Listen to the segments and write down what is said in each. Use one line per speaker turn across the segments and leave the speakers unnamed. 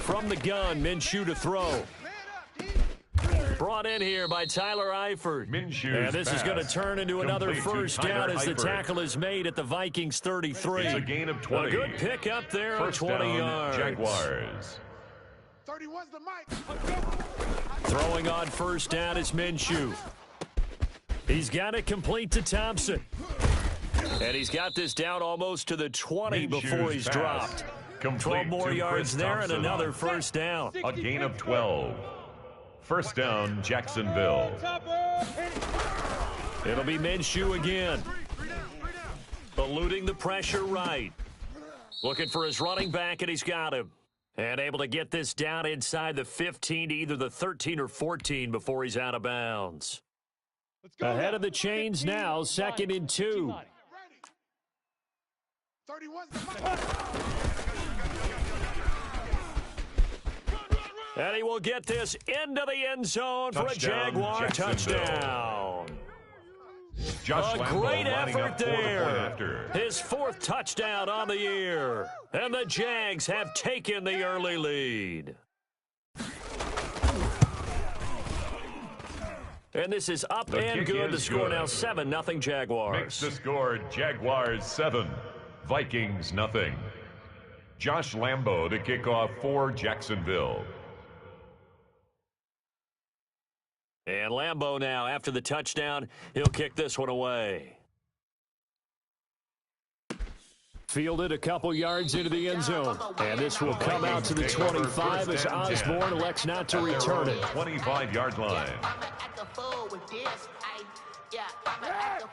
From the gun, Minshew to throw. Brought in here by Tyler Eifert. And this is going to turn into another first down as the tackle is made at the Vikings 33.
It's a gain of 20.
A good pick up there on 20 yards.
Jaguars.
31's the mic.
Throwing on first down is Minshew. He's got it complete to Thompson. And he's got this down almost to the 20 before he's dropped. 12 more yards there and another first down.
A gain of 12. First down, Jacksonville.
It'll be Minshew again. Eluding the pressure right. Looking for his running back, and he's got him. And able to get this down inside the 15 to either the 13 or 14 before he's out of bounds. Ahead of the chains now, 2nd and 2.
31's the mic.
And he will get this into the end zone for a Jaguar touchdown.
Josh
A
Lambo
great
lining
effort
up for the point
there.
after.
His 4th touchdown on the year. And the Jags have taken the early lead. And this is up and good. The score now 7-0 Jaguars.
Makes the score Jaguars 7, Vikings 0. Josh Lambo to kick off for Jacksonville.
And Lambo now, after the touchdown, he'll kick this one away. Fielded a couple yards into the end zone. And this will come out to the 25 as Osborne elects not to return it.
25-yard line.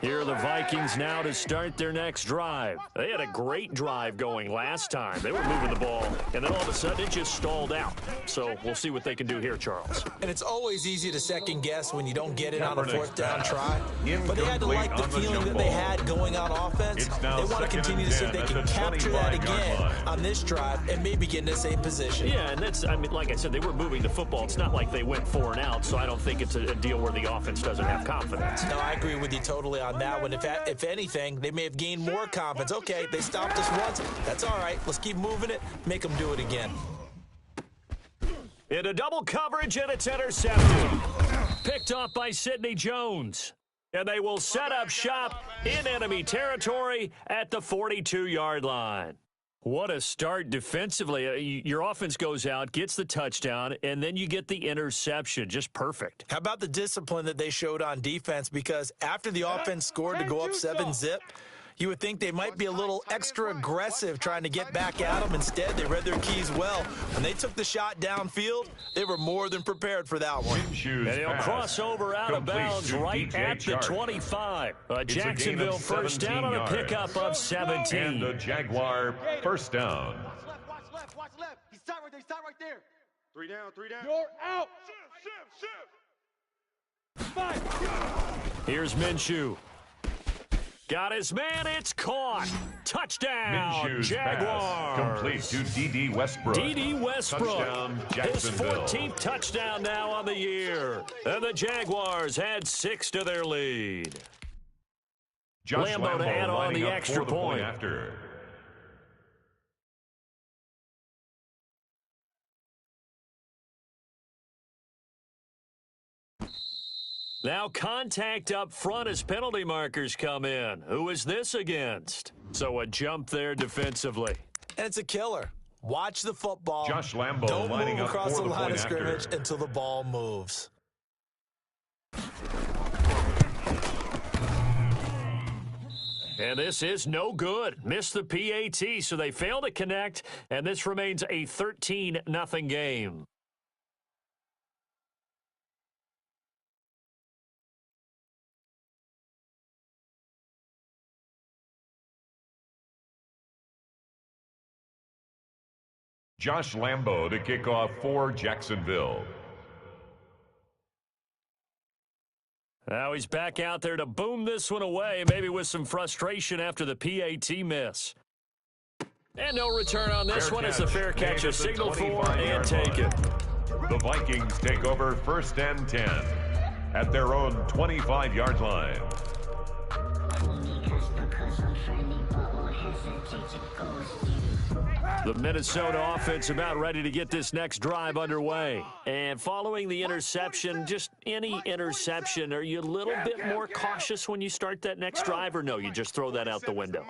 Here are the Vikings now to start their next drive. They had a great drive going last time. They were moving the ball, and then all of a sudden it just stalled out. So we'll see what they can do here, Charles.
And it's always easy to second guess when you don't get it on a 4th down try. But they had to like the feeling that they had going on offense. They want to continue to see if they can capture that again on this drive and maybe get in the same position.
Yeah, and that's, I mean, like I said, they were moving the football. It's not like they went 4 and out, so I don't think it's a deal where the offense doesn't have confidence.
No, I agree with you totally on that one. If anything, they may have gained more confidence. Okay, they stopped us once. That's all right. Let's keep moving it. Make them do it again.
In a double coverage, and it's intercepted. Picked off by Sidney Jones. And they will set up shop in enemy territory at the 42-yard line. What a start defensively. Your offense goes out, gets the touchdown, and then you get the interception. Just perfect.
How about the discipline that they showed on defense? Because after the offense scored to go up 7-zip, you would think they might be a little extra aggressive trying to get back at them. Instead, they read their keys well. When they took the shot downfield, they were more than prepared for that one.
And he'll cross over out of bounds right at the 25. Jacksonville first down on a pickup of 17.
And the Jaguar first down.
Watch left. He's tight right there. He's tight right there. 3 down, 3 down. You're out. Shift.
Here's Minshew. Got his man, it's caught. Touchdown,
Minshew's
Jaguars.
pass complete to D.D. Westbrook.
D.D. Westbrook,
Touchdown,
his
Jacksonville.
14th touchdown now on the year. And the Jaguars add 6 to their lead.
Josh
Lambo to add on
lining
the
up
extra
for the
point.
after.
Now contact up front as penalty markers come in. Who is this against? So a jump there defensively.
And it's a killer. Watch the football.
Josh Lambo
Don't
lining
move
up
across
for
the
the
line
point
of scrimmage
after.
until the ball moves.
And this is no good. Missed the PAT, so they fail to connect, and this remains a 13-0 game.
Josh Lambo to kick off for Jacksonville.
Now he's back out there to boom this one away, maybe with some frustration after the PAT miss. And no return on this one as the fair catch is signaled for and taken.
The Vikings take over 1st and 10 at their own 25-yard line.
The Minnesota offense about ready to get this next drive underway. And following the interception, just any interception, are you a little bit more cautious when you start that next drive, or no, you just throw that out the window?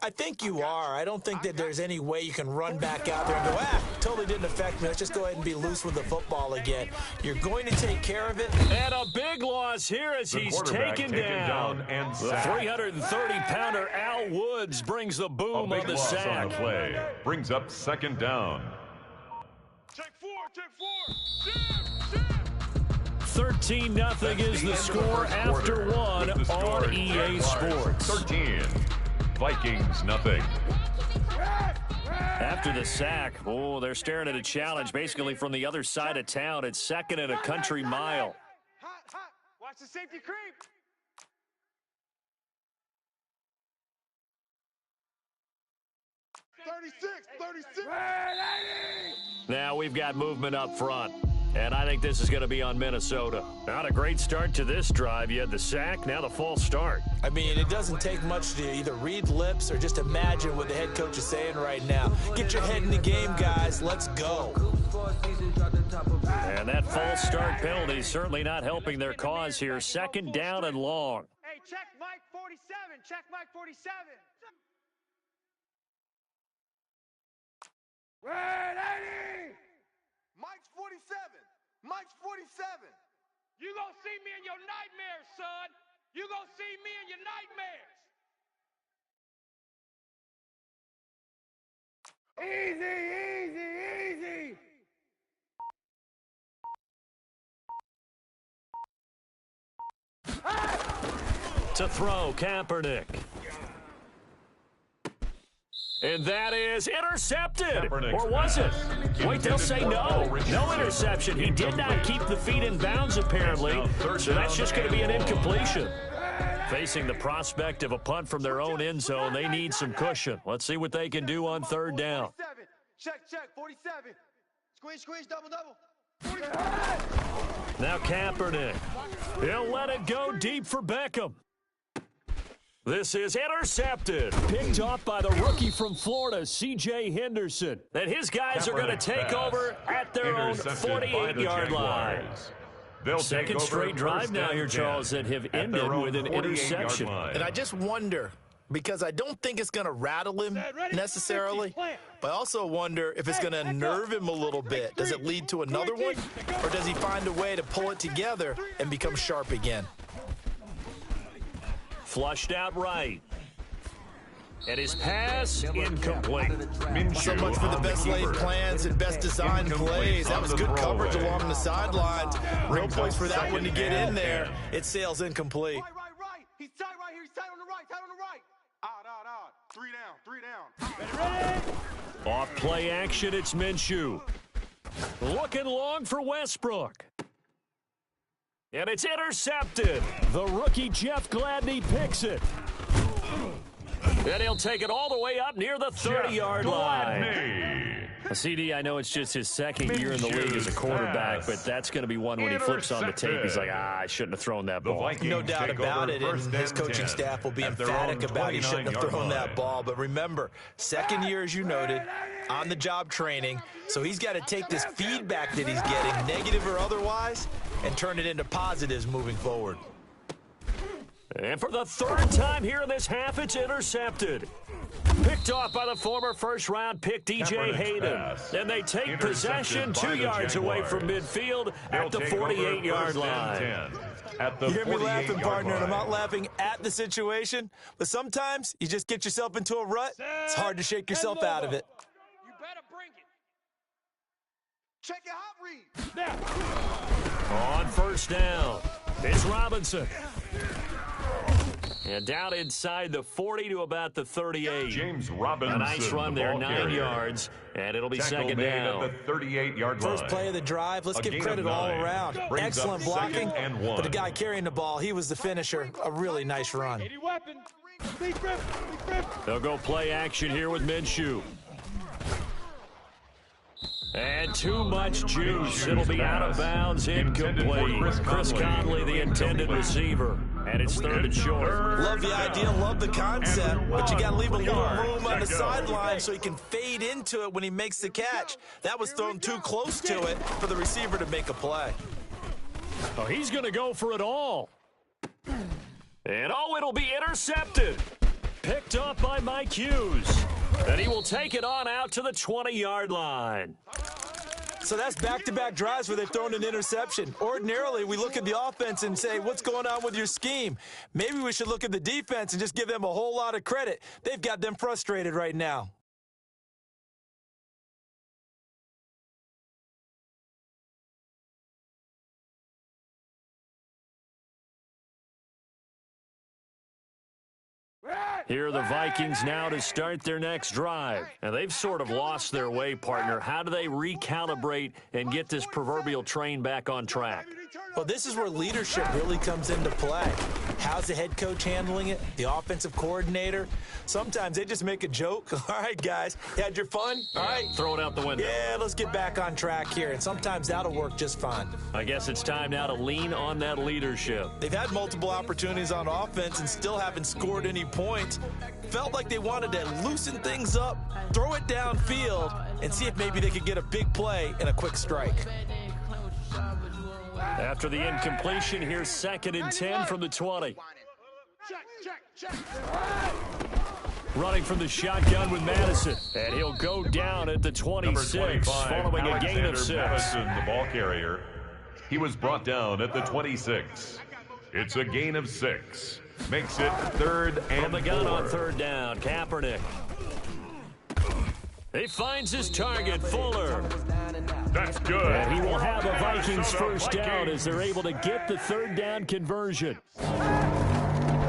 I think you are. I don't think that there's any way you can run back out there and go, totally didn't affect me. Let's just go ahead and be loose with the football again. You're going to take care of it.
And a big loss here as he's taken down.
And
the 330-pounder Al Woods brings the boom on the sack.
On the play brings up second down.
Check four.
13-0 is the score after one on EA Sports.
13. Vikings, nothing.
After the sack, they're staring at a challenge basically from the other side of town. It's second and a country mile.
Hot. Watch the safety creep. $36.
Now we've got movement up front. And I think this is going to be on Minnesota. Not a great start to this drive. You had the sack, now the false start.
I mean, it doesn't take much to either read lips or just imagine what the head coach is saying right now. Get your head in the game, guys. Let's go.
And that false start penalty is certainly not helping their cause here. Second down and long.
Hey, check Mike 47. Check Mike 47. Mike's 47. Mike's 47. You gonna see me in your nightmares, son. You gonna see me in your nightmares. Easy.
To throw, Kaepernick. And that is intercepted. Or was it? Wait, they'll say no. No interception. He did not keep the feet in bounds, apparently. So that's just going to be an incompletion. Facing the prospect of a punt from their own end zone, they need some cushion. Let's see what they can do on third down.
Check, 47. Squeeze, double.
Now Kaepernick. He'll let it go deep for Beckham. This is intercepted. Picked off by the rookie from Florida, C.J. Henderson. And his guys are going to take over at their own 48-yard line. Second straight drive now here, Charles, that have ended with an interception.
And I just wonder, because I don't think it's going to rattle him necessarily, but I also wonder if it's going to nerve him a little bit. Does it lead to another one, or does he find a way to pull it together and become sharp again?
Flushed out right. And his pass incomplete.
So much for the best laid plans and best designed plays. That was good coverage along the sidelines. No place for that one to get in there. It sails incomplete.
Right. He's tight right here. He's tight on the right. Out. 3 down.
Off play action, it's Minshew. Looking long for Westbrook. And it's intercepted. The rookie Jeff Gladney picks it. And he'll take it all the way up near the 30-yard line. CD, I know it's just his second year in the league as a quarterback, but that's going to be one when he flips on the tape. He's like, I shouldn't have thrown that ball.
No doubt about it, and his coaching staff will be emphatic about he shouldn't have thrown that ball. But remember, second year, as you noted, on-the-job training, so he's got to take this feedback that he's getting, negative or otherwise, and turn it into positives moving forward.
And for the third time here in this half, it's intercepted. Picked off by the former first-round pick, D.J. Hayden. And they take possession 2 yards away from midfield at the 48-yard line.
You hear me laughing, partner, and I'm not laughing at the situation, but sometimes you just get yourself into a rut. It's hard to shake yourself out of it.
You better bring it. Check your hot read.
On first down, it's Robinson. And down inside the 40 to about the 38.
James Robinson.
A nice run there, 9 yards, and it'll be second down.
At the 38-yard line.
First play of the drive. Let's give credit all around. Excellent blocking, but the guy carrying the ball, he was the finisher. A really nice run.
They'll go play action here with Minshew. And too much juice. It'll be out of bounds, incomplete. Chris Conley, the intended receiver. And it's third and short.
Love the idea, love the concept, but you got to leave a little room on the sideline so he can fade into it when he makes the catch. That was thrown too close to it for the receiver to make a play.
Oh, he's going to go for it all. And it'll be intercepted. Picked up by Mike Hughes. And he will take it on out to the 20-yard line.
So that's back-to-back drives where they've thrown an interception. Ordinarily, we look at the offense and say, what's going on with your scheme? Maybe we should look at the defense and just give them a whole lot of credit. They've got them frustrated right now.
Here are the Vikings now to start their next drive. And they've sort of lost their way, partner. How do they recalibrate and get this proverbial train back on track?
Well, this is where leadership really comes into play. How's the head coach handling it? The offensive coordinator? Sometimes they just make a joke. All right, guys, you had your fun? All right.
Throw it out the window.
Yeah, let's get back on track here. And sometimes that'll work just fine.
I guess it's time now to lean on that leadership.
They've had multiple opportunities on offense and still haven't scored any points. Felt like they wanted to loosen things up, throw it downfield, and see if maybe they could get a big play and a quick strike.
After the incompletion, here's 2nd and 10 from the 20. Running from the shotgun with Madison. And he'll go down at the 26 following a gain of 6.
Madison, the ball carrier. He was brought down at the 26. It's a gain of 6. Makes it 3rd and 4.
From the gun on 3rd down, Kaepernick. He finds his target, Fuller.
That's good.
And he will have a Vikings first down as they're able to get the 3rd down conversion.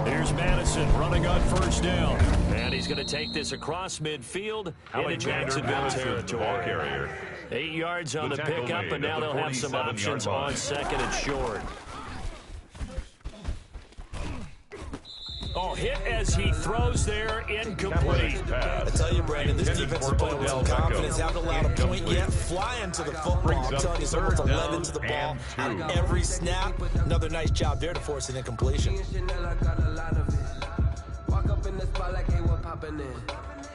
Here's Madison running on 1st down. And he's going to take this across midfield into Jacksonville territory.
Carrier.
8 yards on the pickup, and now they'll have some options on 2nd and short. Oh, hit as he throws there, incomplete.
I tell you, Brandon, this defense is playing with some confidence. Haven't allowed a point yet. Flying to the football. I'm telling you, it's almost 11 to the ball on every snap. Another nice job there to force an incompletion.
Walk up in the spot like, hey, what poppin' in?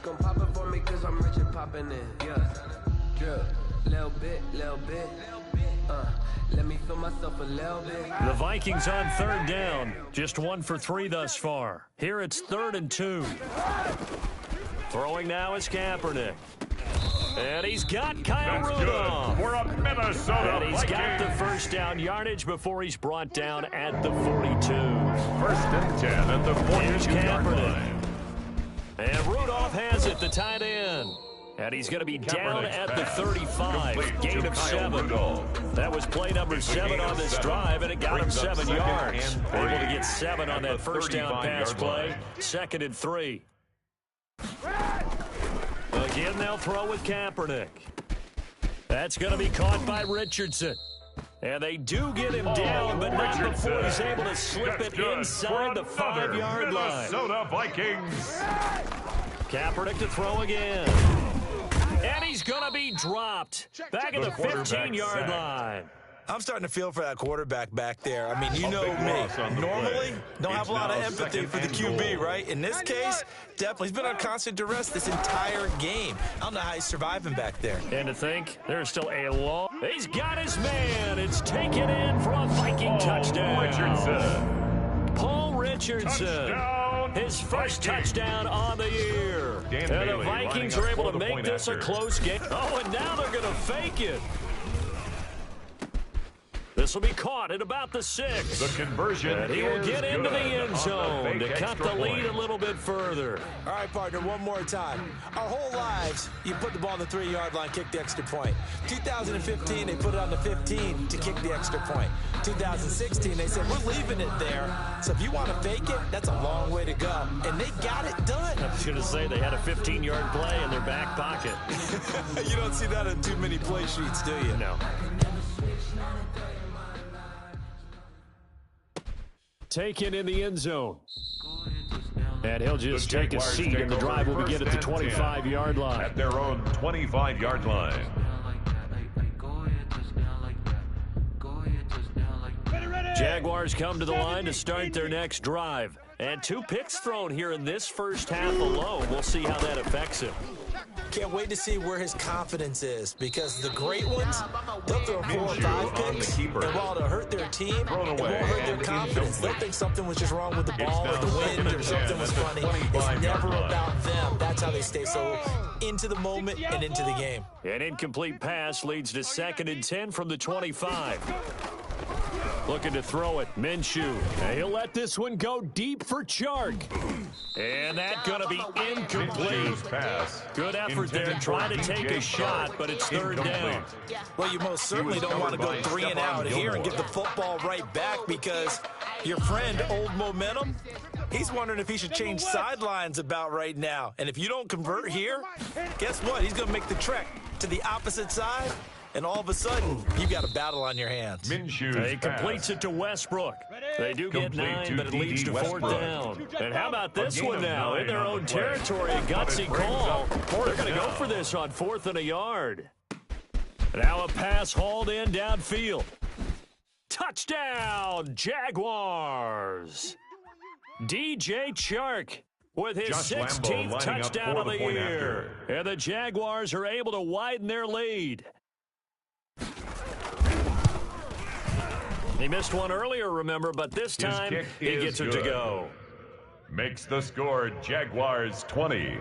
Gon' pop it for me cause I'm rich and poppin' in. Yeah, drip, little bit. Let me feel myself a little bit.
The Vikings on 3rd down. Just 1 for 3 thus far. Here it's 3rd and 2. Throwing now is Kaepernick. And he's got Kyle Rudolph.
We're a Minnesota
And he's got the
Vikings.
1st down yardage before he's brought down at the 42.
1st and 10 at the
Here's
42-yard
Kaepernick.
line.
And Rudolph has it, the tight end. And he's going to be down
Kaepernick's
at the
pass
35.
complete
Gain
to
of
Kyle
7.
Rudolph.
That was play number 7 on this drive, and it got him
Brings up
7
2nd
yards.
and 3
Able to get 7 on
at
that
the
1st down pass
35-yard
play.
line.
2nd and 3. Again, they'll throw with Kaepernick. That's going to be caught by Richardson. And they do get him down, but not before he's able to slip
That's
it
good
inside the
for another
5-yard line.
Minnesota Vikings.
Kaepernick to throw again. And he's going to be dropped. Back at the 15-yard line.
I'm starting to feel for that quarterback back there. I mean, you know
big loss on
me.
the
Normally,
play.
don't have
It's
a lot of
now
empathy
2nd
for the
and
QB,
goal.
right? In this case, definitely, he's been on constant duress this entire game. I don't know how he's surviving back there.
And to think, there's still a long... He's got his man. It's taken in for a Viking touchdown.
Richardson.
Paul Richardson.
Touchdown,
His first
Vikings.
touchdown on the year.
Dan
And
Bailey
the Vikings
running
are able
up
to
for the
make
point
this a
after.
close game. Oh, and now they're going to fake it. This will be caught at about the 6.
The conversion
And he will
is
get into the
good
end
on
zone
the
to
fake
cut the
extra
lead
point.
a little bit further.
All right, partner, one more time. Our whole lives, you put the ball on the 3-yard line, kick the extra point. 2015, they put it on the 15 to kick the extra point. 2016, they said, we're leaving it there. So if you want to fake it, that's a long way to go. And they got it done.
I was going to say they had a 15-yard play in their back pocket.
You don't see that on too many play sheets, do you?
No. Taken in the end zone. And he'll just
The
take a
Jaguars
seat,
take
and the
over
drive will begin at the
1st and 10
25-yard line.
At their own 25-yard line.
Jaguars come to the line to start their next drive. And 2 picks thrown here in this first half alone. We'll see how that affects him.
Can't wait to see where his confidence is, because the great ones, they'll throw 4 or 5 picks, and while it'll hurt their team, it won't hurt their confidence. They'll think something was just wrong with the ball or the wind or something was funny. It's never about them. That's how they stay so into the moment and into the game.
An incomplete pass leads to 2nd and 10 from the 25. Looking to throw it, Minshew. And he'll let this one go deep for Chark. And that's going to be incomplete. Good effort there, trying to take a shot, but it's 3rd down.
Well, you most certainly don't want to go 3 and out here and get the football right back, because your friend, Old Momentum, he's wondering if he should change sidelines about right now. And if you don't convert here, guess what? He's going to make the trek to the opposite side. And all of a sudden, you've got a battle on your hands.
He completes it to Westbrook. They do get 9, but it leads to 4th down. And how about this one now? In their own territory, a gutsy call. They're going to go for this on 4th and a yard. Now a pass hauled in downfield. Touchdown, Jaguars. DJ Chark with his 16th touchdown of the year. And the Jaguars are able to widen their lead. He missed one earlier, remember, but this time he gets it to go.
Makes the score Jaguars 20,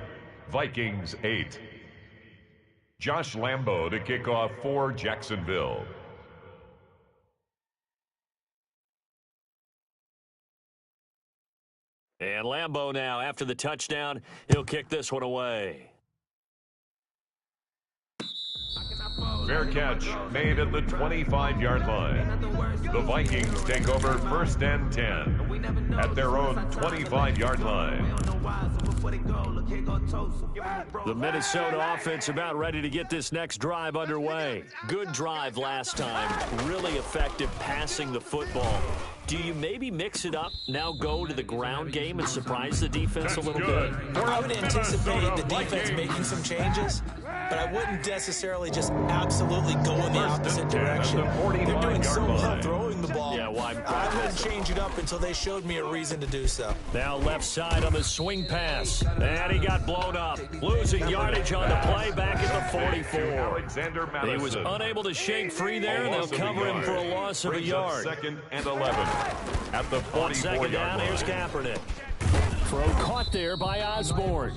Vikings 8. Josh Lambo to kick off for Jacksonville.
And Lambo now, after the touchdown, he'll kick this one away.
Fair catch made at the 25-yard line. The Vikings take over 1st and 10 at their own 25-yard line.
The Minnesota offense about ready to get this next drive underway. Good drive last time. Really effective passing the football. Do you maybe mix it up, now go to the ground game and surprise the defense a little bit?
I would anticipate the defense making some changes, but I wouldn't necessarily just absolutely go in the opposite direction. They're doing so well throwing the ball.
Yeah, well,
I wouldn't change it up until they showed me a reason to do so.
Now left side on the swing pass. And he got blown up. Losing yardage on the play back at the 44. He was unable to shake free there, and they'll cover him for a loss of a yard.
2nd and 11 at the 44-yard
down,
line.
here's Kaepernick. Throw caught there by Osborne.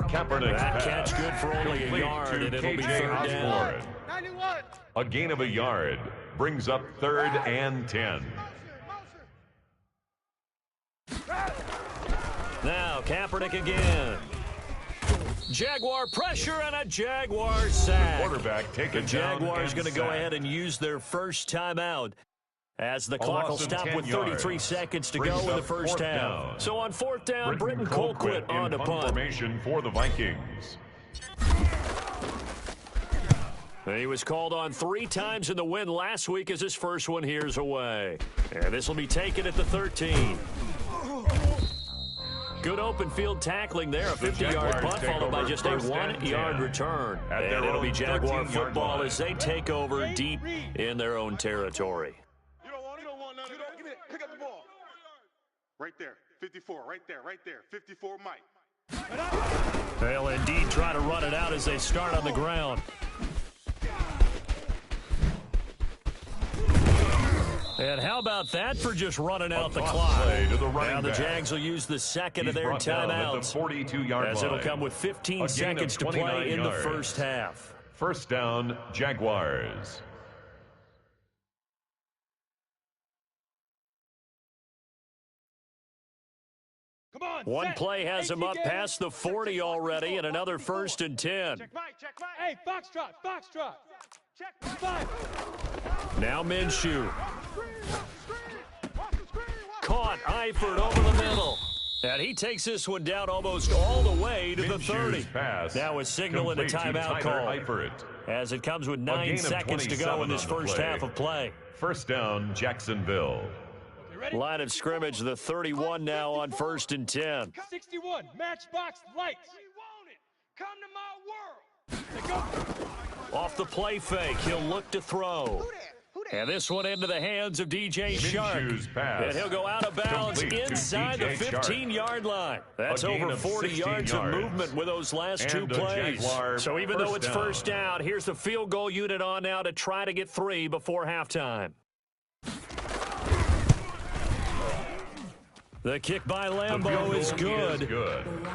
Kaepernick's
That
pass
catch good for only a yard, and it'll be 3rd down.
A gain of a yard brings up 3rd and 10.
Now Kaepernick again. Jaguar pressure and a Jaguar sack.
Quarterback taken
The Jaguars going to go ahead and use their first timeout, as the clock will stop with 33 seconds to go in the first half. So on 4th down, Britton Colquitt on to punt.
Formation for the Vikings.
He was called on 3 times in the win last week, as his first one here's away. And this will be taken at the 13. Good open field tackling there. A 50-yard punt followed by just a 1-yard return. And it'll be Jaguar football as they take over deep in their own territory.
You don't want none of that. Give me that. Pick up the ball. Right there. 54. Right there. 54 Mike.
They'll indeed try to run it out as they start on the ground. And how about that for just running out the clock? Now the Jags will use the second of their timeouts, as it'll come with 15 seconds to play in the first half.
1st down, Jaguars.
One play has him up past the 40 already, and another 1st and 10.
Check Mike. Hey, Foxtrot. Check Mike.
Now Minshew. Caught Eifert over the middle. And he takes this one down almost all the way to the 30. Now a signal and a timeout call, as it comes with 9 seconds to go in this first half of play.
1st down, Jacksonville.
Line of scrimmage, the 31 now on 1st and 10.
61, Matchbox Lights. We want it. Come to my world.
Off the play fake, he'll look to throw. And this one into the hands of DJ Shark. And he'll go out of bounds inside the 15-yard line. That's over 40 yards of movement with those last two plays. So even though it's first down, here's the field goal unit on now to try to get 3 before halftime. The kick by Lambeau is good.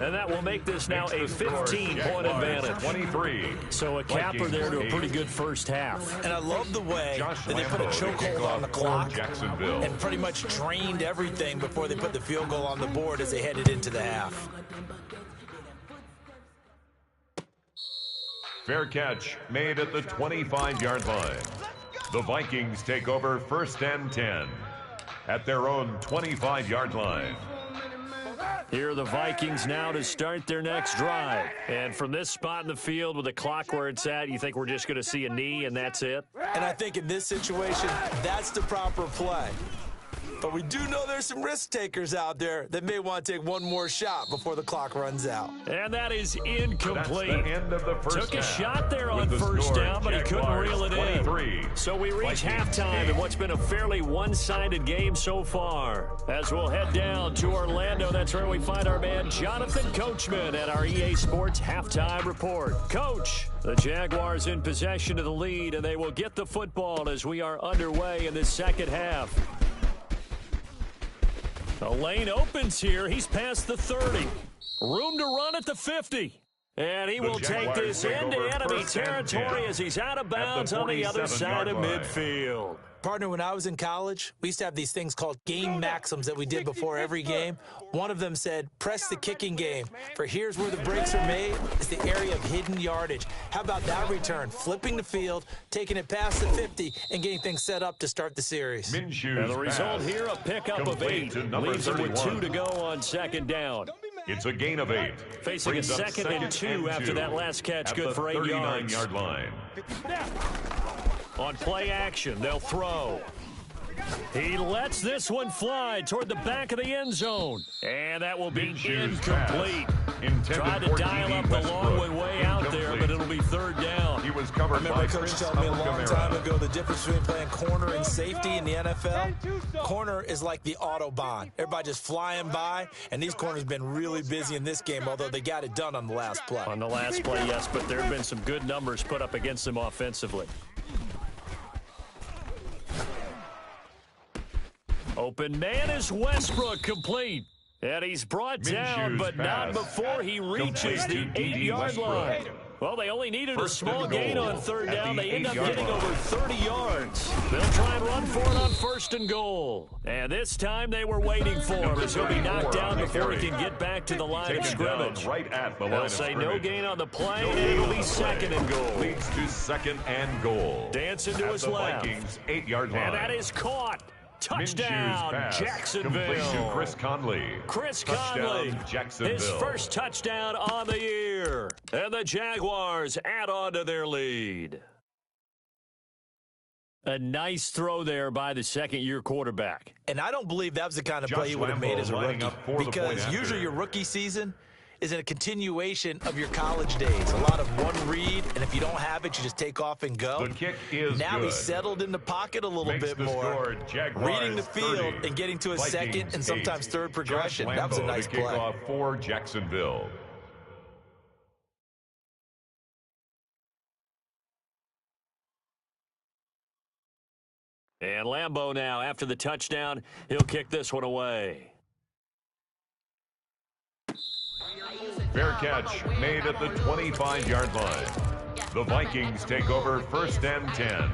And that will make this now a 15-point advantage.
23.
So a capper there to a pretty good first half.
And I love the way that they put a chokehold on the clock and pretty much drained everything before they put the field goal on the board as they headed into the half.
Fair catch made at the 25-yard line. The Vikings take over 1st and 10 at their own 25-yard line.
Here are the Vikings now to start their next drive. And from this spot in the field with the clock where it's at, you think we're just going to see a knee and that's it?
And I think in this situation, that's the proper play. But we do know there's some risk takers out there that may want to take one more shot before the clock runs out.
And that is incomplete.
That's the end of the first
Took a
half.
shot there on first down, but he couldn't reel it in. So we reach halftime in what's been a fairly one-sided game so far. As we'll head down to Orlando, that's where we find our man Jonathan Coachman at our EA Sports Halftime Report. Coach, the Jaguars in possession of the lead, and they will get the football as we are underway in this second half. The lane opens here. He's past the 30. Room to run at the 50. And he will take this into enemy territory as he's out of bounds on the other side of midfield.
Partner, when I was in college, we used to have these things called game maxims that we did before every game. One of them said, press the kicking game. For here's where the breaks are made. It's the area of hidden yardage. How about that return? Flipping the field, taking it past the 50, and getting things set up to start the series.
And the result here, a pickup of 8. Leaves him with 2 to go on second down.
It's a gain of 8.
Facing a second and 2 after that last catch, good for 8 yards.
39-yard line.
On play action, they'll throw. He lets this one fly toward the back of the end zone. And that will be incomplete. Tried to dial up the long way out there, but it'll be third down.
He was covered by
Remember, Coach told me a long time ago the difference between playing corner and safety in the NFL? Corner is like the Autobahn. Everybody just flying by, and these corners have been really busy in this game, although they got it done on the last play.
On the last play, yes, but there have been some good numbers put up against them offensively. Open man is Westbrook, complete. And he's brought down, but not before he reaches the 8-yard line. Well, they only needed a small gain on third down. They end up getting over 30 yards. They'll try and run for it on 1st and goal. And this time they were waiting for him as he'll be knocked down before he can get back to the line of scrimmage.
Right at the line
They'll say no gain on the play, and it'll be 2nd and goal.
Leads to 2nd and goal.
Dancing to his left.
Vikings 8-yard line.
And that is caught. Touchdown, Jacksonville.
Complete to Chris Conley.
Chris Conley, his first touchdown on the year. And the Jaguars add on to their lead. A nice throw there by the second-year quarterback.
And I don't believe that was the kind of play he would have made as a rookie. Because usually your rookie season is a continuation of your college days. A lot of one read, and if you don't have it, you just take off and go.
The kick is
now
good.
He's settled in the pocket a little bit more, reading the field
30,
and getting to a
Vikings
second and sometimes
8.
third progression.
Josh
That was a
Lambeau
nice
to
play.
kick off for Jacksonville.
And Lambeau now, after the touchdown, he'll kick this one away.
Fair catch made at the 25-yard line. The Vikings take over 1st and 10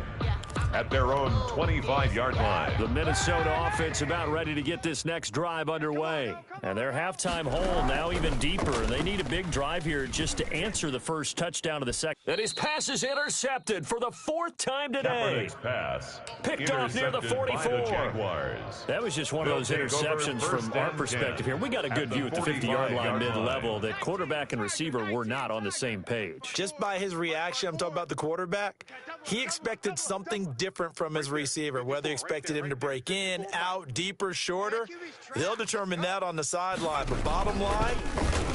at their own 25-yard line.
The Minnesota offense about ready to get this next drive underway. And their halftime hole now even deeper. They need a big drive here just to answer the first touchdown of the second. And his pass is intercepted for the 4th time today.
Kaepernick's pass
Picked off near the 44.
By the Jaguars.
That was just one of those interceptions from our perspective here. We got a good view at the 50-yard line mid-level that quarterback and receiver were not on the same page.
Just by his reaction, I'm talking about the quarterback, he expected something different from his receiver, whether he expected him to break in, out, deeper, shorter. They'll determine that on the sideline. But bottom line,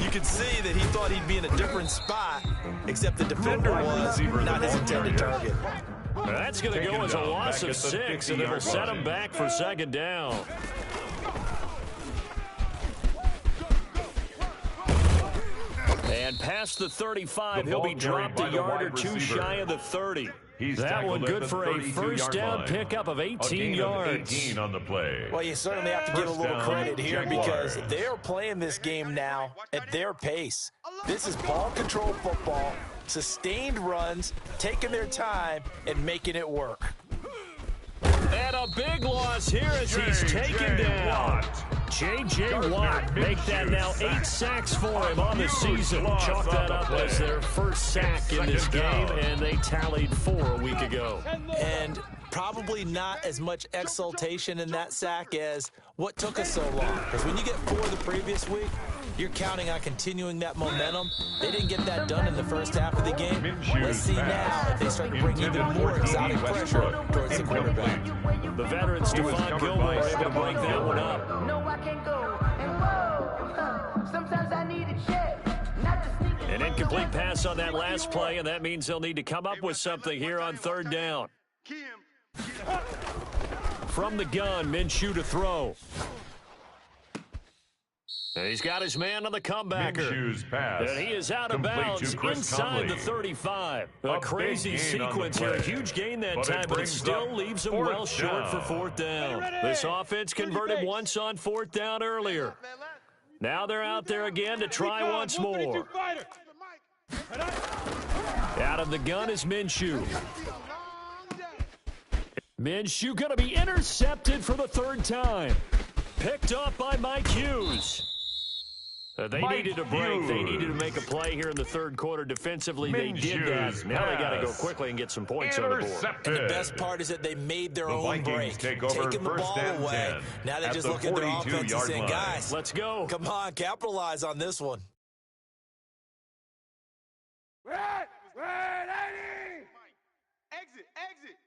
you could see that he thought he'd be in a different spot, except the defender was not his intended target.
That's going to go as a loss of 6, and it'll set him back for second down. And past the 35, he'll be dropped a yard or two shy of the 30. That one good for a first down pickup of 18 yards.
18 on the play.
Well, you certainly have to give a little credit here because they're playing this game now at their pace. This is ball control football, sustained runs, taking their time, and making it work.
And a big loss here as he's taken down. J.J. Watt make that now 8 sacks for him on the season. Chalk that up as their first sack in this game, and they tallied 4 a week ago.
And probably not as much exultation in that sack as what took us so long. Because when you get 4 the previous week, you're counting on continuing that momentum. They didn't get that done in the first half of the game. Let's see now if they start to bring even more exotic pressure towards the quarterback.
The veteran Stephon Gilmore able to break that one up.
No, I can't go. And whoa, sometimes I need a check.
An incomplete pass on that last play, and that means they'll need to come up with something here on third down. From the gun, Minshew to throw. And he's got his man on the comebacker.
Minshew's pass.
And he is out of bounds inside the 35. A crazy sequence here. A huge gain that time, but it still leaves him well short for fourth down. This offense converted once on fourth down earlier. Now they're out there again to try once more. Out of the gun is Minshew. Minshew going to be intercepted for the third time. Picked off by Mike Hughes. They needed a break. They needed to make a play here in the third quarter. Defensively, they did that. Now they got to go quickly and get some points on the board.
And the best part is that they made their own break. Taking the ball away. Now they just look at their offense and say, guys,
let's go.
Come on, capitalize on this one.
Exit, exit.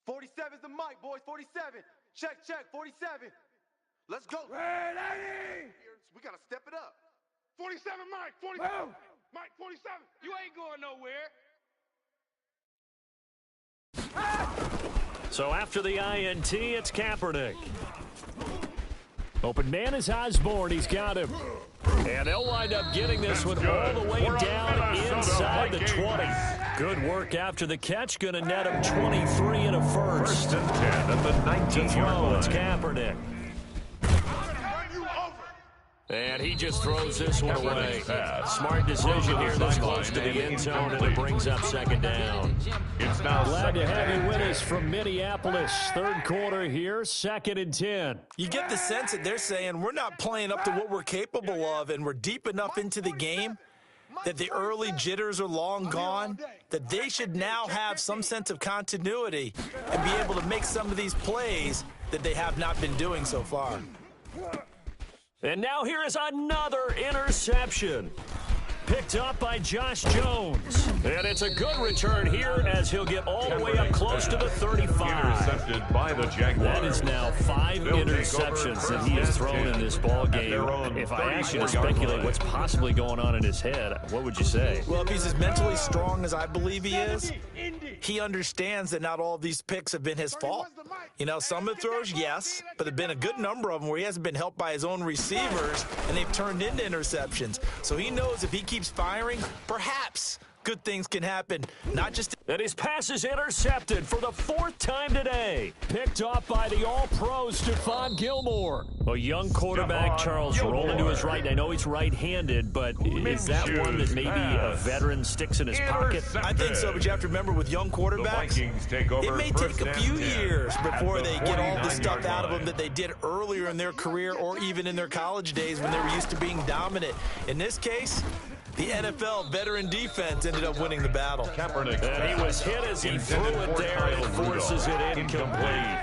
47's the mic, boys. 47. Check, 47. Let's go. We got to step it up. 47, Mike. 47. Mike, 47. You ain't going nowhere.
So after the INT, it's Kaepernick. Open man is Osborne. He's got him. And they'll wind up getting this one all the way down inside the 20. Good work after the catch. Going to net him 23 and a first.
1st and 10 at the 19-yard line.
It's Kaepernick. And he just throws this one away. Smart decision here this close to the end zone, and it brings up second down.
It's now
Glad to have you with us from Minneapolis. Third quarter here, 2nd and 10.
You get the sense that they're saying we're not playing up to what we're capable of, and we're deep enough into the game that the early jitters are long gone, that they should now have some sense of continuity and be able to make some of these plays that they have not been doing so far.
And now here is another interception. Picked up by Josh Jones. And it's a good return here as he'll get all the way up close to the 35.
Intercepted by the Jaguars.
That is now 5 interceptions that he has thrown in this ball game. If I asked you to speculate what's possibly going on in his head, what would you say?
Well, if he's as mentally strong as I believe he is, he understands that not all of these picks have been his fault. You know, some of the throws, yes, but there have been a good number of them where he hasn't been helped by his own receivers, and they've turned into interceptions. So he knows if he keeps firing, perhaps good things can happen. Not just...
And his pass is intercepted for the 4th time today. Picked off by the All-Pro Stephon Gilmore. A young quarterback, Charles, rolling to his right. And I know he's right-handed, but is that one that maybe a veteran sticks in his pocket?
I think so, but you have to remember with young quarterbacks, it may take a few years before they get all the stuff out of them that they did earlier in their career or even in their college days when they were used to being dominant. In this case, the NFL veteran defense ended up winning the battle.
Kaepernick.
And he was hit as he threw it there and forces it incomplete.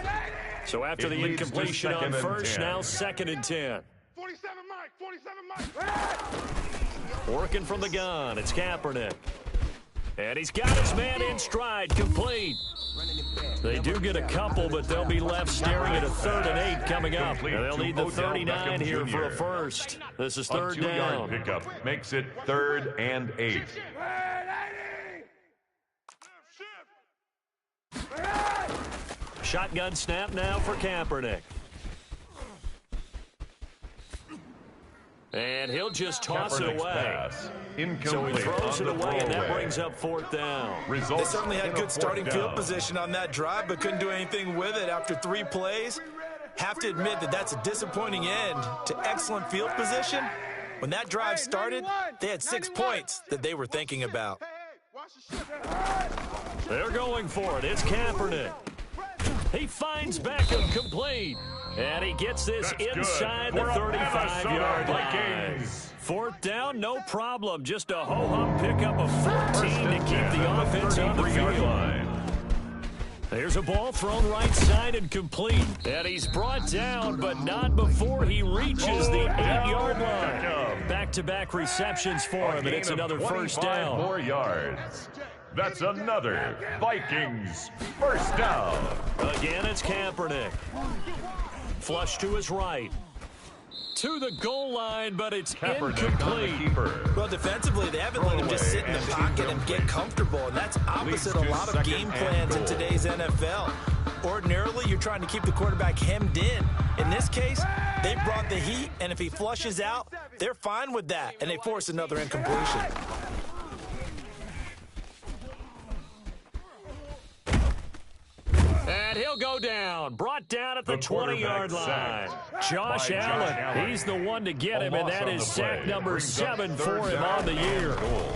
So after the incompletion on first, now 2nd and 10.
47, Mike. 47, Mike.
Working from the gun, it's Kaepernick. And he's got his man in stride, complete. They do get a couple, but they'll be left staring at a 3rd and 8 coming up. And they'll need the 39 here for a first. This is 3rd down.
Pickup makes it 3rd and 8.
shotgun snap now for Kaepernick. And he'll just toss it
Kaepernick's
away.
pass.
So he
Incomplete
throws
on
it
the
away, and that
throwaway.
brings up 4th down.
They
Results
certainly
in
had
a
good
fourth
starting
down.
field position on that drive, but couldn't do anything with it after 3 plays. Have to admit that that's a disappointing end to excellent field position. When that drive started, they had 6 points that they were thinking about.
They're going for it. It's Kaepernick. He finds Beckham complete. And he gets this
That's
inside
good
the
for a
35-yard
Minnesota
line.
Vikings.
4th down, no problem. Just a ho-hum pickup of 14 to keep the offense on the
33-yard
field.
line.
There's a ball thrown right side and complete. And he's brought down, but not before he reaches the 8-yard line. Back-to-back receptions for him, and it's another first down.
4 yards. That's another Vikings first down.
Again, it's Kaepernick. Flush to his right. To the goal line, but it's
Kaepernick on the
incomplete.
keeper.
Well, defensively, they haven't let him just sit in the pocket and get comfortable, and that's opposite a lot of game plans in today's NFL. Ordinarily, you're trying to keep the quarterback hemmed in. In this case, they brought the heat, and if he flushes out, they're fine with that, and they force another incompletion.
And he'll go down. Brought down at the
The
20-yard
quarterback
line.
sacked
Josh
by Josh
Allen.
Allen.
He's the one to get him,
A
and
loss
that
on
is
the
sack
play.
number
Brings up
7
third
for him
down
on the
and
year.
goal.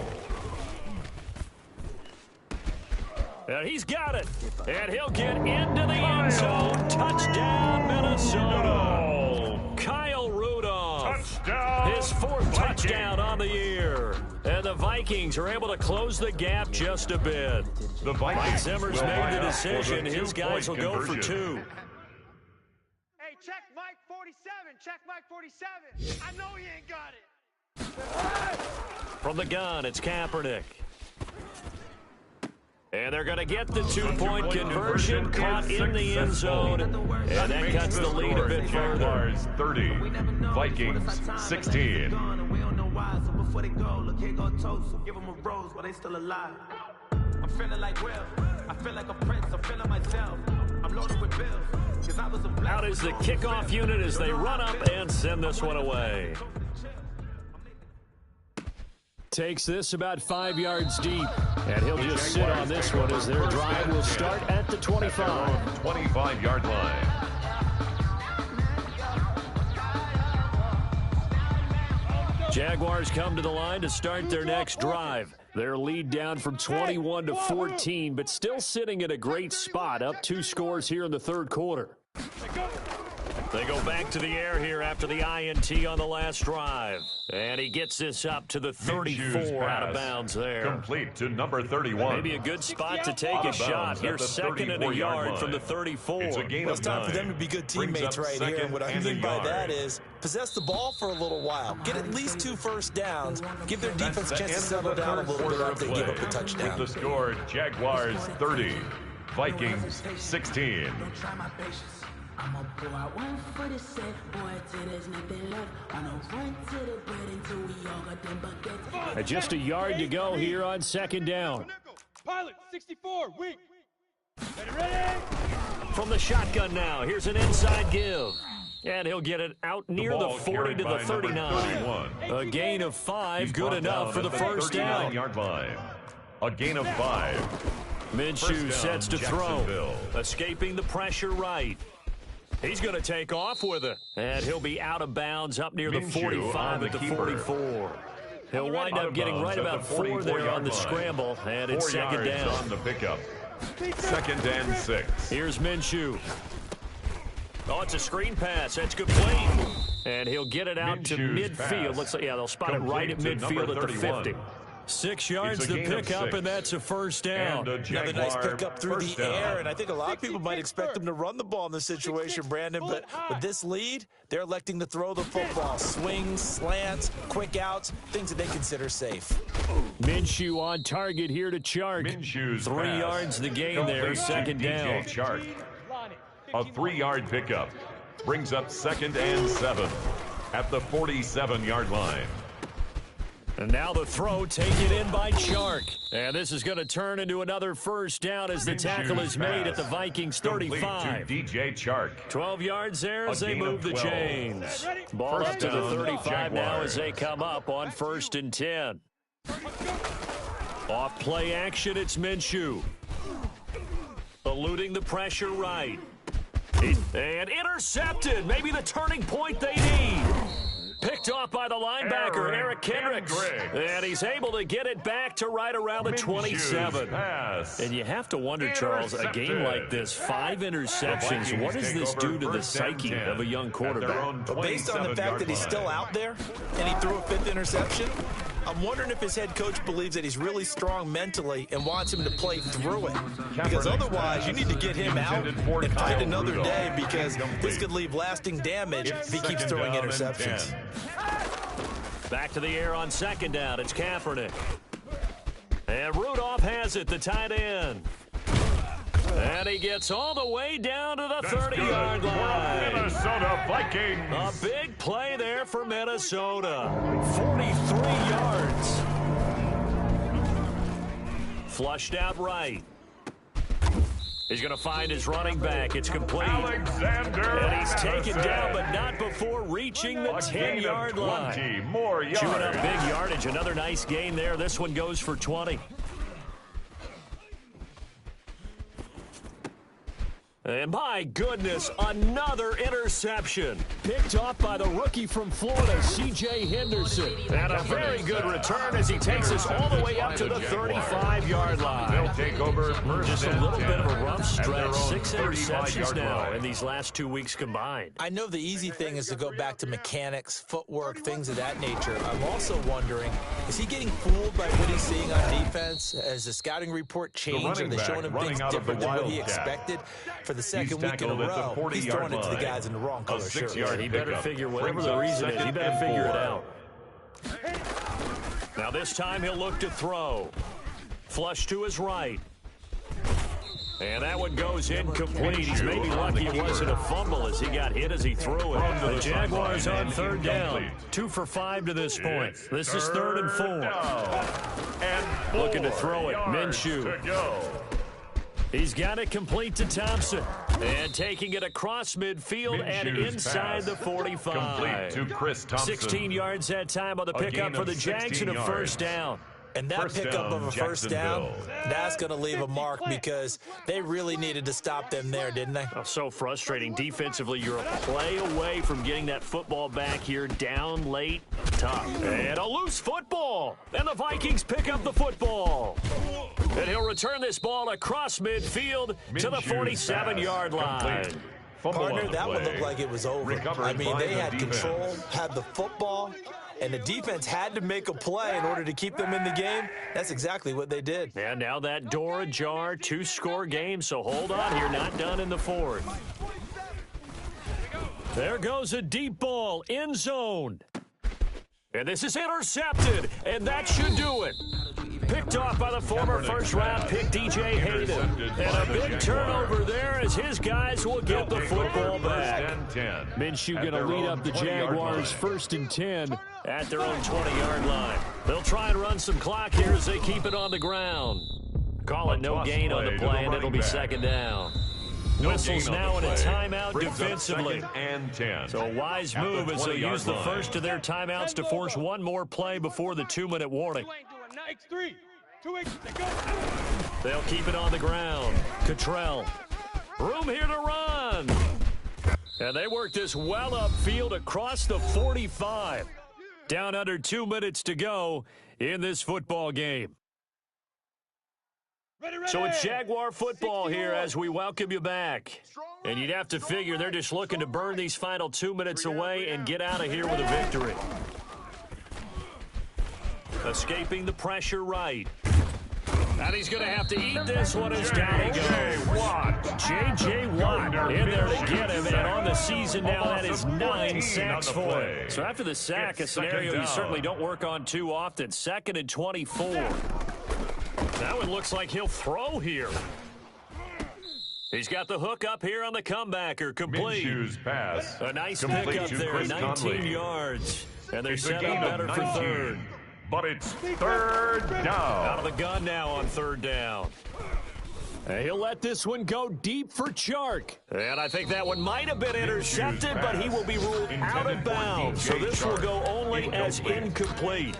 And he's got it. And he'll get into the end zone. Touchdown, Minnesota. Kyle Rudolph.
Touchdown.
His 4th touchdown on the year. And the Vikings are able to close the gap just a bit.
The
Mike
Vikings
Zimmer's
will
made
line
the
up for
decision.
the
His guys will
two-point
go for
conversion.
2.
Hey, check Mike 47. Check Mike 47. I know he ain't got it.
From the gun, it's Kaepernick. And they're going to get the 2-point conversion caught in the end zone. And that
Makes
cuts the lead a
score
bit further.
Jaguars 30, Vikings 16.
We don't know why, so before they go, look, here go toast. So give them a rose while they still alive. I'm feeling like Will. I feel like a prince. I'm feeling myself. I'm loaded with bills. Cause I was a black.
Out is the kickoff unit as they run up and send this one away. Takes this about 5 yards deep. And he'll just sit on this one as their drive will start at the 25.
25-yard line.
Jaguars come to the line to start their next drive. Their lead down from 21 to 14, but still sitting at a great spot, up 2 scores here in the 3rd quarter. They go back to the air here after the INT on the last drive. And he gets this up to the 34 out of bounds there.
Complete to number 31.
Maybe a good spot to take
Out
a
of
shot.
bounds
Here,
at the
2nd and a
34-yard
yard
line.
from the 34.
It's a gain
Well, it's
of
time
9.
for them to be good
Brings
teammates
up
right here. And what I
second
mean
and
by
a
that
yard.
is possess the ball for a little while. Get at least 2 first downs. Give their defense a chance to settle down a little bit after they give up the touchdown.
With the score, Jaguars 30, Vikings 16.
I'ma pour out one for the set, boy, till there's nothing left. I'ma run to the bread until we all got them buckets.
And just a yard to go here on 2nd down.
Pilot 64, weak. Ready?
From the shotgun now, here's an inside give. And he'll get it out near the
ball
40
carried
to the
by number
39.
31.
A gain of 5,
He's
good
brought
enough
down
for the
at the
first down.
39-yard line. A gain of 5.
Minshew
First down,
sets to throw.
Jacksonville.
Escaping the pressure right. He's going to take off with it. And he'll be out of bounds up near the
Minshew
45
on the
at the
keeper.
44. He'll wind
Out
up
of
getting
bounds
right
at
about
the
4 there
44-yard
on the
line.
scramble. And it's
4
2nd
yards
down.
on the pickup. 2nd and 6.
Here's Minshew. Oh, it's a screen pass. That's complete. And he'll get it out to
Minshew's
midfield.
pass.
Looks like, yeah, they'll spot it right at
Complete to
midfield
number
at the
31.
50. 6 yards
It's a
to
gain of
pick up,
6.
and that's a first down.
And a
Another
Jaguar
nice pickup through
first
the
down.
air, and I think a lot of people might expect them to run the ball in this situation, Brandon, but with this lead, they're electing to throw the football. Swings, slants, quick outs, things that they consider safe.
Minshew on target here to Chark.
Minshew's
3
pass.
yards the gain there,
Complete to
2nd
DJ
down.
Chark. A 3-yard pickup. Brings up 2nd and 7 at the 47-yard line.
And now the throw taken in by Chark. And this is going to turn into another first down as the tackle is made at the Vikings 35.
DJ Chark.
12 yards there as they move the chains. Ball up to the 35 now as they come up on 1st and 10. Off play action, it's Minshew. Eluding the pressure right. And intercepted. Maybe the turning point they need. Picked off by the linebacker, Eric Kendricks. And he's able to get it back to right around the 27. And you have to wonder, Charles, a game like this, 5 interceptions, what does this do to the psyche of a young quarterback?
But based on the fact that he's still out there and he threw a 5th interception, I'm wondering if his head coach believes that he's really strong mentally and wants him to play through it. Because otherwise, you need to get him out and fight another day, because this could leave lasting damage if he keeps throwing interceptions.
Back to the air on 2nd down. It's Kaepernick. And Rudolph has it, the tight end. And he gets all the way down to the 30-yard line.
Minnesota Vikings.
A big play there for Minnesota. 43 yards. Flushed out right. He's going to find his running back. It's complete.
Alexander
And he's taken
Harrison.
down, but not before reaching the 10-yard line.
20 more yards.
Chewing up big yardage. Another nice gain there. This one goes for 20. And my goodness, another interception. Picked off by the rookie from Florida, C.J. Henderson. And a very good return as he takes us all the way up to the 35-yard line.
They'll take over
Just a little bit of a rough stretch. 6 interceptions
35-yard
now
line.
in these last 2 weeks combined.
I know the easy thing is to go back to mechanics, footwork, things of that nature. I'm also wondering, is he getting fooled by what he's seeing on defense? Has the scouting report changed? Are
running
they
back
showing him
running
things
out of the
different than what he
Wildcat.
expected? For the second week in a
tackled at the
row,
40-yard
he's throwing it to the
line.
guys in the wrong color shirt.
6-yard
He better
pickup.
figure whatever
Brings
the
up
reason is, he
2nd
better
and
figure
4.
it out. Now this time he'll look to throw. Flush to his right. And that one goes incomplete. He's maybe lucky it wasn't a fumble as he got hit as he threw it. The Jaguars on 3rd down. 2 for 5 to this point. This is 3rd and 4.
And
Looking to throw it. Minshew.
to go.
He's got it complete to Thompson. And taking it across midfield and
Minshew's
inside
pass.
the 45.
Complete to Chris Thompson.
16 yards that time on the
A
pickup
gain
for
of
the Jags
16
and a first
yards.
down.
And that
First
pickup
down,
of a first down,
Jacksonville.
that's going to leave a mark, because they really needed to stop them there, didn't they?
Oh, so frustrating. Defensively, you're a play away from getting that football back here, down late, tough. And a loose football. And the Vikings pick up the football. And he'll return this ball across midfield to the
Minshew's
47-yard
pass.
line.
Complete. Fumble
Partner,
on the
that one
play.
looked like it was over.
Recovered
I mean,
by
they
the
had
defense.
control, had the football, and the defense had to make a play in order to keep them in the game. That's exactly what they did.
And now that door ajar, 2-score game, so hold on here, not done in the 4th. There goes a deep ball, end zone. And this is intercepted, and that should do it. Picked off by the former first-round pick, DJ Hayden. And a big turnover there as his guys will get the football back. Minshew going to lead up the Jaguars 1st and 10 at their own 20-yard line. They'll try and run some clock here as they keep it on the ground. Call it no gain on the play, and it'll be 2nd down. Whistles now in a timeout defensively.
2nd and 10.
So a wise move as they use the first of their timeouts to force one more play before the 2-minute warning.
X3. 2 X's. Go.
They'll keep it on the ground. Cottrell. Room here to run. And they work this well upfield across the 45. Down under 2 minutes to go in this football game.
Ready, ready.
So it's Jaguar football here as we welcome you back. And you'd have to figure they're just looking to burn these final 2 minutes away and get out of here with a victory. Escaping the pressure right. And he's going to have to eat this one as down he goes. J.J. Watt in there to get him, and on the season now, that is 9 sacks for him. So after the sack, a scenario you certainly don't work on too often. 2nd and 24. That one looks like he'll throw here. He's got the hook up here on the comebacker, complete.
Minshew's pass.
A nice
Complete
pickup
to
there,
Chris
19
Conley.
yards. And they're
It's a
set
gain
up
of
better for
19.
3rd.
but it's third down.
Out of the gun now on third down.
And he'll let this one go deep for Chark.
And I think that one might have been intercepted, but he will be ruled out of bounds. So this will go only as incomplete.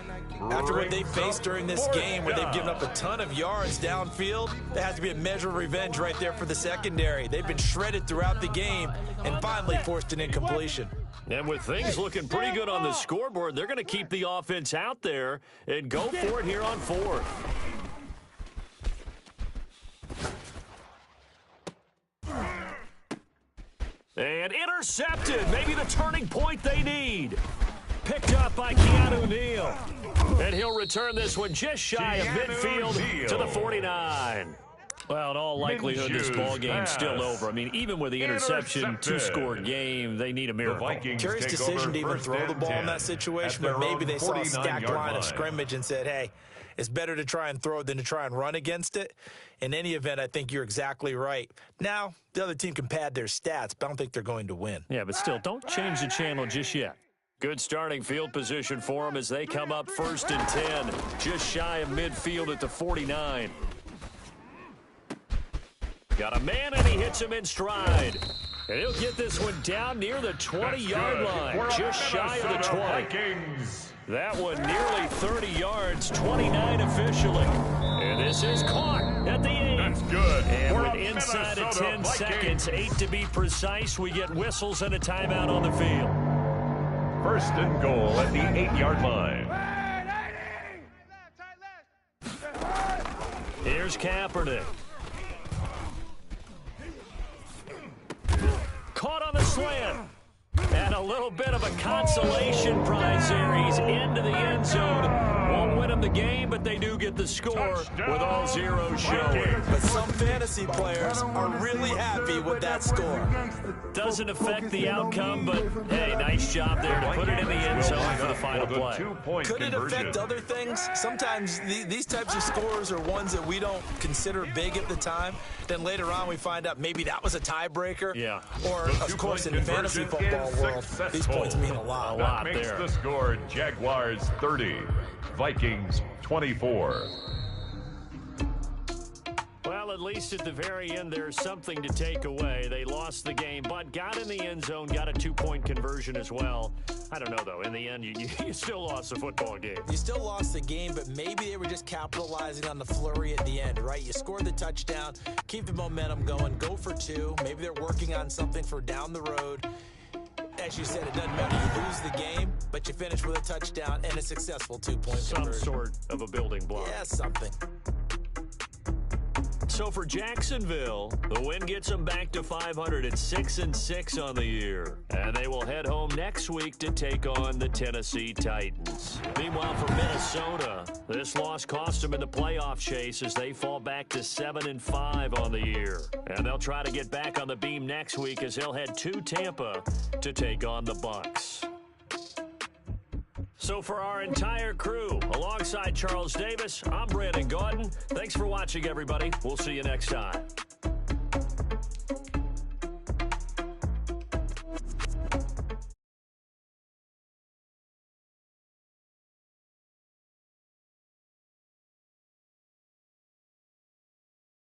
After what they faced during this game where they've given up a ton of yards downfield, there has to be a measure of revenge right there for the secondary. They've been shredded throughout the game and finally forced an incompletion.
And with things looking pretty good on the scoreboard, they're going to keep the offense out there and go for it here on fourth. And intercepted. Maybe the turning point they need. Picked up by Keanu Neal. And he'll return this one just shy of midfield to the 49. Well, in all likelihood, this ball game's still over. I mean, even with the interception, two-score game, they need a miracle.
Curious decision to even throw the ball in that situation, but maybe they saw a stacked line of scrimmage and said, hey, it's better to try and throw than to try and run against it. In any event, I think you're exactly right. Now, the other team can pad their stats, but I don't think they're going to win.
Yeah, but still, don't change the channel just yet. Good starting field position for them as they come up 1st and 10, just shy of midfield at the 49. Got a man, and he hits him in stride. And he'll get this one down near the 20-yard line, just shy of the 20.
Vikings.
That one nearly 30 yards, 29 officially. And this is caught at the 8.
That's good.
And with inside of 10 seconds, 8 to be precise, we get whistles and a timeout on the field.
1st and goal at the 8-yard line.
Here's Kaepernick. Caught on the slant. And a little bit of a consolation prize there. He's into the end zone. Won't win him the game, but they do get the score with all zeros showing.
But some fantasy players are really happy with that score.
Doesn't affect the outcome, but, hey, nice job there to put it in the end zone for the final play.
Could it affect other things? Sometimes these types of scores are ones that we don't consider big at the time. Then later on we find out maybe that was a tiebreaker.
Yeah.
Or, of course, in the fantasy football world, these points mean a lot.
That makes the score Jaguars 30, Vikings 24.
Well, at least at the very end, there's something to take away. They lost the game, but got in the end zone, got a 2-point conversion as well. I don't know, though. In the end, you still lost the football game.
You still lost the game, but maybe they were just capitalizing on the flurry at the end, right? You scored the touchdown, keep the momentum going, go for 2. Maybe they're working on something for down the road. As you said, it doesn't matter. You lose the game, but you finish with a touchdown and a successful 2-point conversion.
Some sort of a building block.
Yeah, something.
So for Jacksonville, the win gets them back to 500 at 6-6 on the year. And they will head home next week to take on the Tennessee Titans. Meanwhile, for Minnesota, this loss cost them in the playoff chase as they fall back to 7-5 on the year. And they'll try to get back on the beam next week as they'll head to Tampa to take on the Bucs. So for our entire crew, alongside Charles Davis, I'm Brandon Gaudin. Thanks for watching, everybody. We'll see you next time.